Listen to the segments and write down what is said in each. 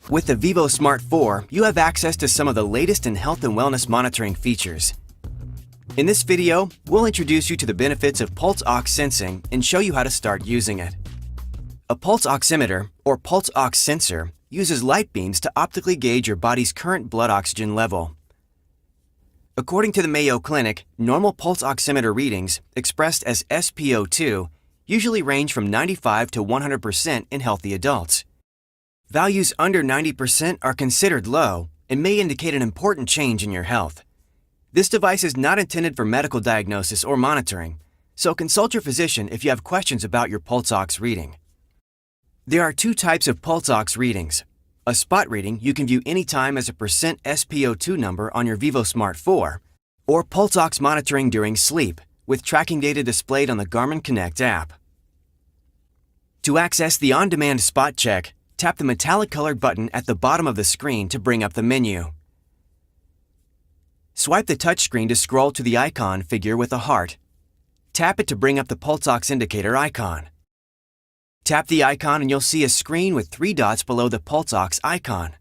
With the vívosmart 4, you have access to some of the latest in health and wellness monitoring features. In this video, we'll introduce you to the benefits of pulse ox sensing and show you how to start using it. A pulse oximeter, or pulse ox sensor, uses light beams to optically gauge your body's current blood oxygen level. According to the Mayo Clinic, normal pulse oximeter readings, expressed as SpO2, usually range from 95 to 100% in healthy adults. Values under 90% are considered low and may indicate an important change in your health. This device is not intended for medical diagnosis or monitoring, so consult your physician if you have questions about your pulse ox reading. There are two types of pulse ox readings. A spot reading you can view anytime as a percent SpO2 number on your vívosmart 4, or pulse ox monitoring during sleep, with tracking data displayed on the Garmin Connect app. To access the on-demand spot check, tap the metallic-colored button at the bottom of the screen to bring up the menu. Swipe the touchscreen to scroll to the icon figure with a heart. Tap it to bring up the pulse ox indicator icon. Tap the icon and you'll see a screen with 3 dots below the pulse ox icon.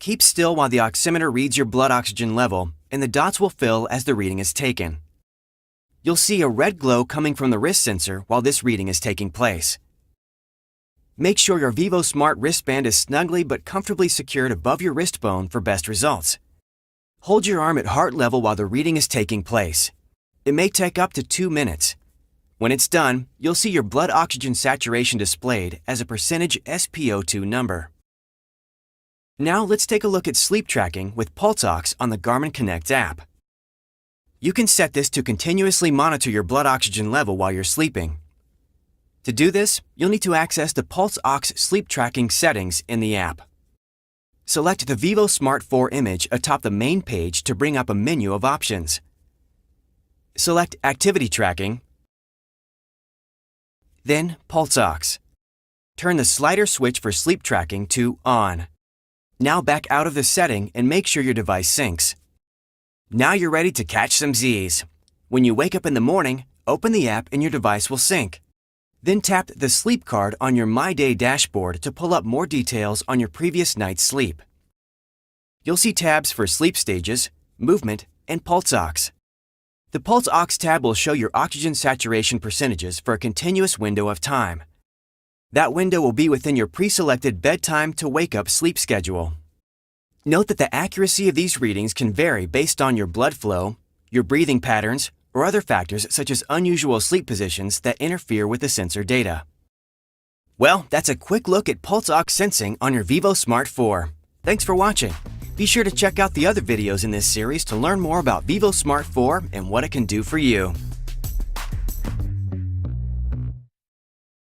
Keep still while the oximeter reads your blood oxygen level, and the dots will fill as the reading is taken. You'll see a red glow coming from the wrist sensor while this reading is taking place. Make sure your vívosmart wristband is snugly but comfortably secured above your wrist bone for best results. Hold your arm at heart level while the reading is taking place. It may take up to 2 minutes. When it's done, you'll see your blood oxygen saturation displayed as a percentage SpO2 number. Now let's take a look at sleep tracking with pulse ox on the Garmin Connect app. You can set this to continuously monitor your blood oxygen level while you're sleeping. To do this, you'll need to access the pulse ox sleep tracking settings in the app. Select the vívosmart 4 image atop the main page to bring up a menu of options. Select Activity Tracking, then Pulse Ox. Turn the slider switch for sleep tracking to On. Now back out of the setting and make sure your device syncs. Now you're ready to catch some Z's. When you wake up in the morning, open the app and your device will sync. Then tap the sleep card on your My Day dashboard to pull up more details on your previous night's sleep. You'll see tabs for sleep stages, movement, and pulse ox. The pulse ox tab will show your oxygen saturation percentages for a continuous window of time. That window will be within your pre-selected bedtime to wake up sleep schedule. Note that the accuracy of these readings can vary based on your blood flow, your breathing patterns, or other factors such as unusual sleep positions that interfere with the sensor data. Well, that's a quick look at pulse ox sensing on your vívosmart 4. Thanks for watching. Be sure to check out the other videos in this series to learn more about vívosmart 4 and what it can do for you.